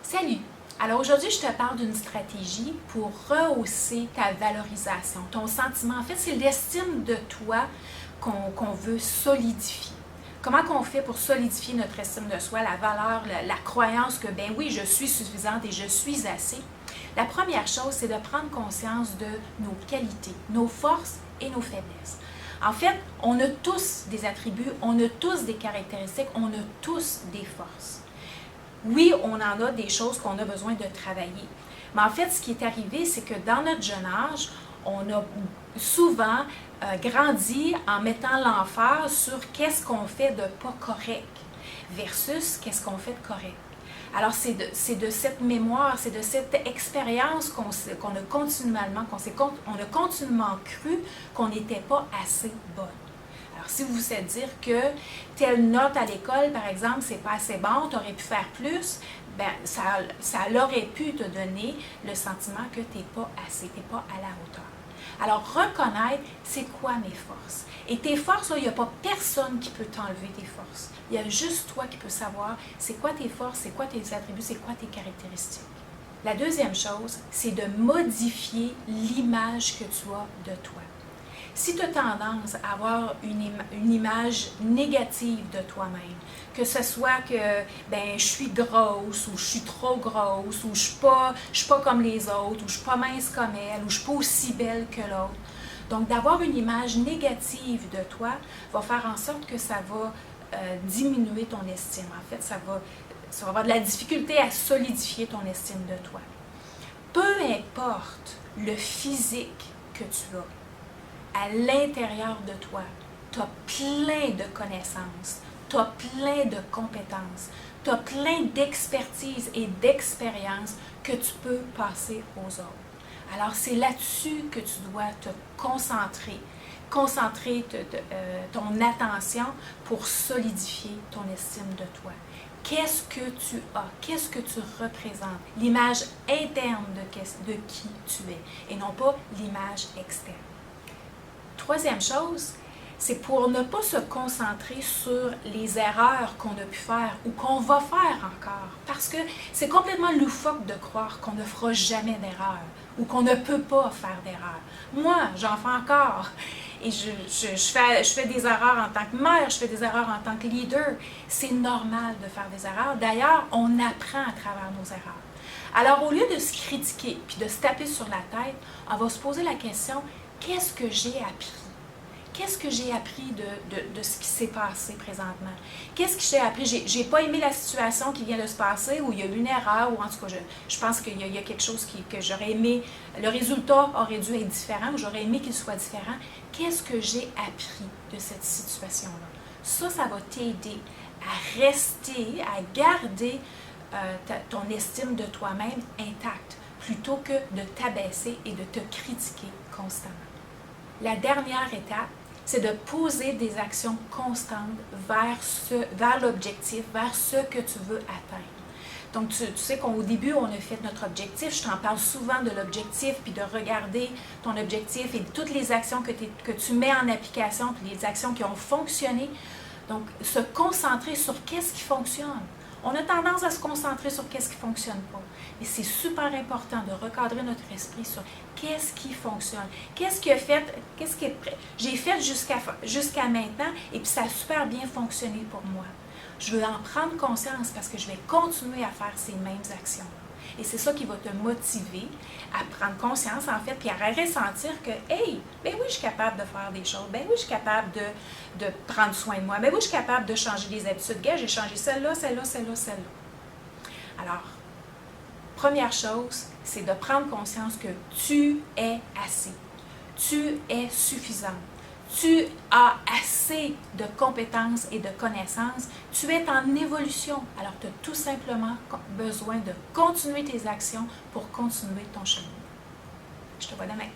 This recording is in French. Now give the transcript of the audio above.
Salut! Alors aujourd'hui, je te parle d'une stratégie pour rehausser ta valorisation, ton sentiment. En fait, c'est l'estime de toi qu'on veut solidifier. Comment qu'on fait pour solidifier notre estime de soi, la valeur, la croyance que, ben oui, je suis suffisante et je suis assez? La première chose, c'est de prendre conscience de nos qualités, nos forces et nos faiblesses. En fait, on a tous des attributs, on a tous des caractéristiques, on a tous des forces. Oui, on en a des choses qu'on a besoin de travailler. Mais en fait, ce qui est arrivé, c'est que dans notre jeune âge, on a souvent grandi en mettant l'emphase sur qu'est-ce qu'on fait de pas correct versus qu'est-ce qu'on fait de correct. Alors, c'est de cette mémoire, c'est de cette expérience qu'on a continuellement, on a continuellement cru qu'on n'était pas assez bonne. Alors, si vous vous êtes dire que telle note à l'école, par exemple, c'est pas assez bon, tu aurais pu faire plus, ben ça aurait pu te donner le sentiment que tu n'es pas assez, tu n'es pas à la hauteur. Alors, reconnaître, c'est quoi mes forces? Et tes forces, il n'y a pas personne qui peut t'enlever tes forces. Il y a juste toi qui peux savoir c'est quoi tes forces, c'est quoi tes attributs, c'est quoi tes caractéristiques. La deuxième chose, c'est de modifier l'image que tu as de toi. Si tu as tendance à avoir une image négative de toi-même, que ce soit que je suis grosse, ou je suis trop grosse, ou je suis pas comme les autres, ou je suis pas mince comme elle, ou je suis pas aussi belle que l'autre. Donc, d'avoir une image négative de toi va faire en sorte que ça va diminuer ton estime. En fait, ça va avoir de la difficulté à solidifier ton estime de toi. Peu importe le physique que tu as, à l'intérieur de toi, tu as plein de connaissances, tu as plein de compétences, tu as plein d'expertise et d'expérience que tu peux passer aux autres. Alors, c'est là-dessus que tu dois te concentrer ton attention pour solidifier ton estime de toi. Qu'est-ce que tu as? Qu'est-ce que tu représentes? L'image interne de qui tu es et non pas l'image externe. Troisième chose, c'est pour ne pas se concentrer sur les erreurs qu'on a pu faire ou qu'on va faire encore. Parce que c'est complètement loufoque de croire qu'on ne fera jamais d'erreur ou qu'on ne peut pas faire d'erreur. Moi, j'en fais encore. Et je fais des erreurs en tant que mère, je fais des erreurs en tant que leader. C'est normal de faire des erreurs. D'ailleurs, on apprend à travers nos erreurs. Alors, au lieu de se critiquer puis de se taper sur la tête, on va se poser la question, qu'est-ce que j'ai appris? Qu'est-ce que j'ai appris de ce qui s'est passé présentement? Qu'est-ce que j'ai appris? J'ai pas aimé la situation qui vient de se passer ou il y a eu une erreur ou en tout cas, je pense qu'il y a quelque chose que j'aurais aimé, le résultat aurait dû être différent ou j'aurais aimé qu'il soit différent. Qu'est-ce que j'ai appris de cette situation-là? Ça va t'aider à rester, à garder ton estime de toi-même intacte plutôt que de t'abaisser et de te critiquer constamment. La dernière étape, c'est de poser des actions constantes vers l'objectif, vers ce que tu veux atteindre. Donc, tu sais qu'au début, on a fait notre objectif. Je t'en parle souvent de l'objectif, puis de regarder ton objectif et toutes les actions que tu mets en application, puis les actions qui ont fonctionné. Donc, se concentrer sur qu'est-ce qui fonctionne. On a tendance à se concentrer sur qu'est-ce qui ne fonctionne pas. Mais c'est super important de recadrer notre esprit sur qu'est-ce qui fonctionne. Qu'est-ce que j'ai fait jusqu'à maintenant et puis ça a super bien fonctionné pour moi. Je veux en prendre conscience parce que je vais continuer à faire ces mêmes actions. Et c'est ça qui va te motiver à prendre conscience, en fait, puis à ressentir que, hey, ben oui, je suis capable de faire des choses, ben oui, je suis capable de prendre soin de moi, ben oui, je suis capable de changer les habitudes. Gars, j'ai changé celle-là, celle-là, celle-là, celle-là. Alors, première chose, c'est de prendre conscience que tu es assez, tu es suffisante. Tu as assez de compétences et de connaissances. Tu es en évolution. Alors, tu as tout simplement besoin de continuer tes actions pour continuer ton chemin. Je te vois demain.